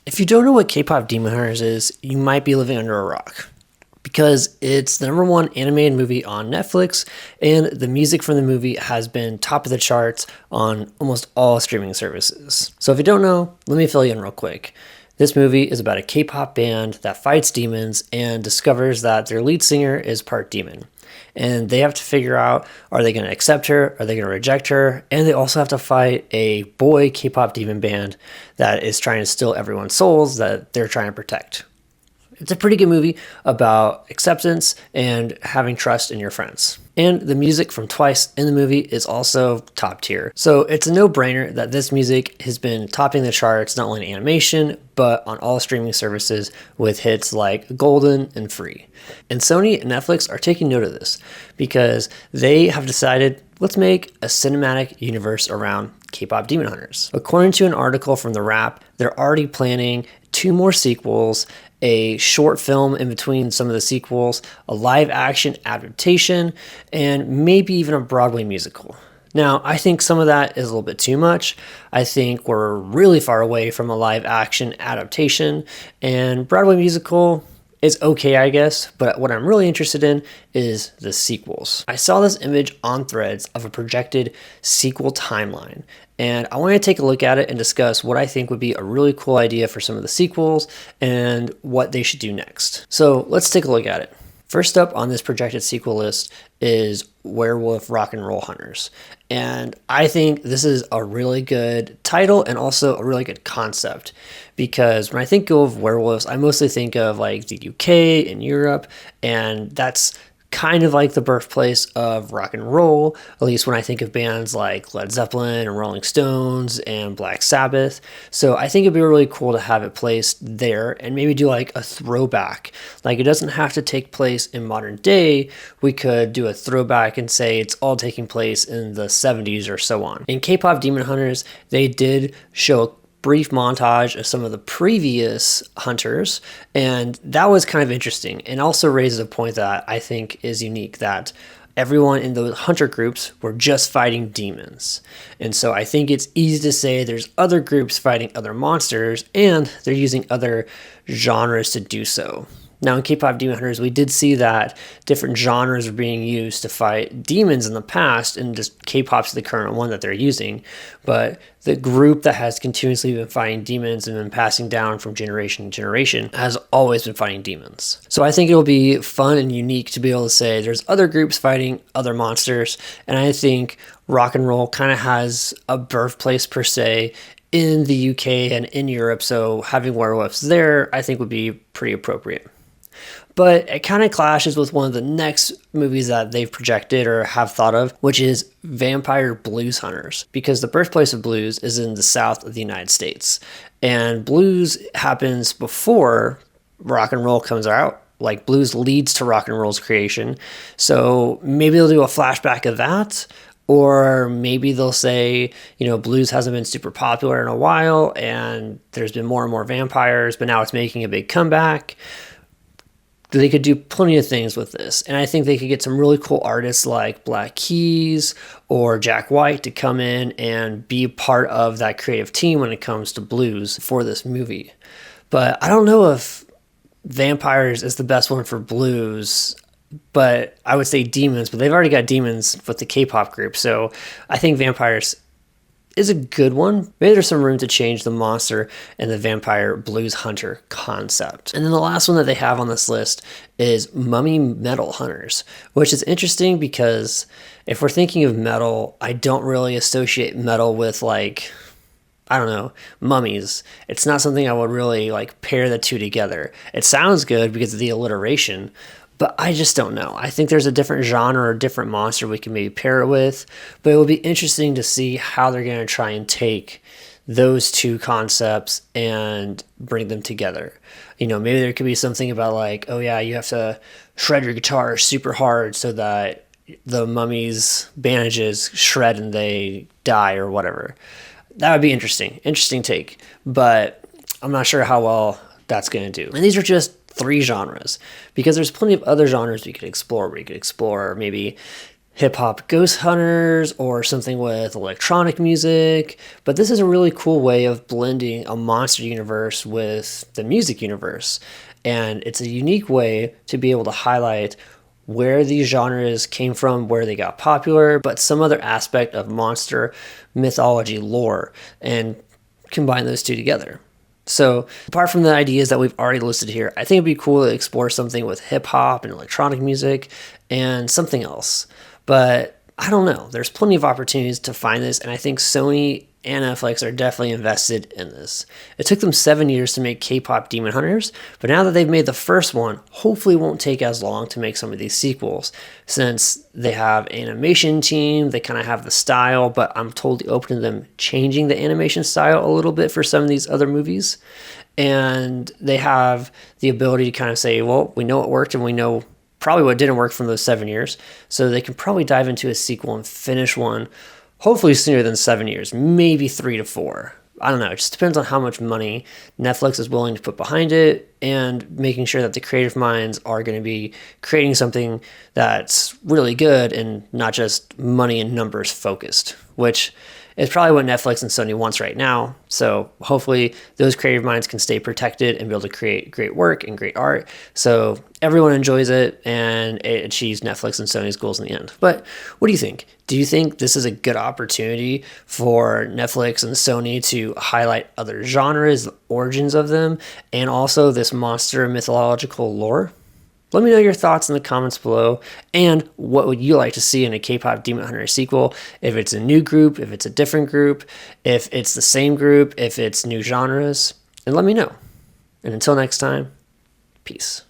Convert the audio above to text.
If you don't know what K-pop Demon Hunters is, you might be living under a rock because it's the #1 animated movie on Netflix, and the music from the movie has been top of the charts on almost all streaming services. So if you don't know, let me fill you in real quick. This movie is about a K-pop band that fights demons and discovers that their lead singer is part demon. And they have to figure out, are they going to accept her? Are they going to reject her? And they also have to fight a boy K-pop demon band that is trying to steal everyone's souls that they're trying to protect. It's a pretty good movie about acceptance and having trust in your friends. And the music from Twice in the movie is also top tier. So it's a no-brainer that this music has been topping the charts, not only in animation, but on all streaming services with hits like Golden and Free. And Sony and Netflix are taking note of this because they have decided, let's make a cinematic universe around K-pop Demon Hunters. According to an article from The Wrap, they're already planning 2 more sequels, a short film in between some of the sequels, a live action adaptation, and maybe even a Broadway musical. Now, I think some of that is a little bit too much. I think we're really far away from a live action adaptation, and Broadway musical is okay, I guess, but what I'm really interested in is the sequels. I saw this image on Threads of a projected sequel timeline, and I want to take a look at it and discuss what I think would be a really cool idea for some of the sequels and what they should do next. So let's take a look at it. First up on this projected sequel list is Werewolf Rock and Roll Hunters. And I think this is a really good title and also a really good concept, because when I think of werewolves, I mostly think of like the UK and Europe, and that's kind of like the birthplace of rock and roll, at least when I think of bands like Led Zeppelin and Rolling Stones and Black Sabbath. So I think it'd be really cool to have it placed there and maybe do like a throwback. Like, it doesn't have to take place in modern day. We could do a throwback and say it's all taking place in the 70s or so on. In K-pop Demon Hunters, they did show brief montage of some of the previous hunters, and that was kind of interesting and also raises a point that I think is unique, that everyone in those hunter groups were just fighting demons. And so I think it's easy to say there's other groups fighting other monsters, and they're using other genres to do so. Now, in K-pop Demon Hunters, we did see that different genres are being used to fight demons in the past, and just K-pop's the current one that they're using. But the group that has continuously been fighting demons and been passing down from generation to generation has always been fighting demons. So I think it'll be fun and unique to be able to say there's other groups fighting other monsters, and I think rock and roll kind of has a birthplace per se in the UK and in Europe, so having werewolves there I think would be pretty appropriate. But it kind of clashes with one of the next movies that they've projected or have thought of, which is Vampire Blues Hunters, because the birthplace of blues is in the south of the United States. And blues happens before rock and roll comes out. Like, blues leads to rock and roll's creation. So maybe they'll do a flashback of that. Or maybe they'll say, blues hasn't been super popular in a while, and there's been more and more vampires, but now it's making a big comeback. They could do plenty of things with this, and I think they could get some really cool artists like Black Keys or Jack White to come in and be part of that creative team when it comes to blues for this movie. But I don't know if vampires is the best one for blues, but I would say demons, but they've already got demons with the K-pop group, so I think vampires is a good one. Maybe there's some room to change the monster and the vampire blues hunter concept. And then the last one that they have on this list is Mummy Metal Hunters, which is interesting because if we're thinking of metal, I don't really associate metal with, like, I don't know, mummies. It's not something I would really like pair the two together. It sounds good because of the alliteration, but I just don't know. I think there's a different genre or different monster we can maybe pair it with, but it will be interesting to see how they're going to try and take those two concepts and bring them together. Maybe there could be something about like, oh yeah, you have to shred your guitar super hard so that the mummy's bandages shred and they die or whatever. That would be interesting take, but I'm not sure how well that's going to do. And these are just 3 genres, because there's plenty of other genres we could explore. We could explore maybe hip hop ghost hunters or something with electronic music, but this is a really cool way of blending a monster universe with the music universe. And it's a unique way to be able to highlight where these genres came from, where they got popular, but some other aspect of monster mythology lore and combine those two together. So, apart from the ideas that we've already listed here, I think it'd be cool to explore something with hip hop and electronic music and something else. But I don't know. There's plenty of opportunities to find this, and I think Sony and Netflix are definitely invested in this. It took them 7 years to make K-pop Demon Hunters, but now that they've made the first one, hopefully it won't take as long to make some of these sequels, since they have an animation team, they kind of have the style, but I'm totally open to them changing the animation style a little bit for some of these other movies. And they have the ability to kind of say, well, we know what worked and we know probably what didn't work from those 7 years. So they can probably dive into a sequel and finish one hopefully sooner than 7 years, maybe 3 to 4. I don't know. It just depends on how much money Netflix is willing to put behind it and making sure that the creative minds are going to be creating something that's really good and not just money and numbers focused, which is probably what Netflix and Sony wants right now. So hopefully those creative minds can stay protected and be able to create great work and great art, so everyone enjoys it and it achieves Netflix and Sony's goals in the end. But what do you think? Do you think this is a good opportunity for Netflix and Sony to highlight other genres, the origins of them, and also this monster mythological lore? Let me know your thoughts in the comments below, and what would you like to see in a K-pop Demon Hunter sequel? If it's a new group, if it's a different group, if it's the same group, if it's new genres, and let me know. And until next time, peace.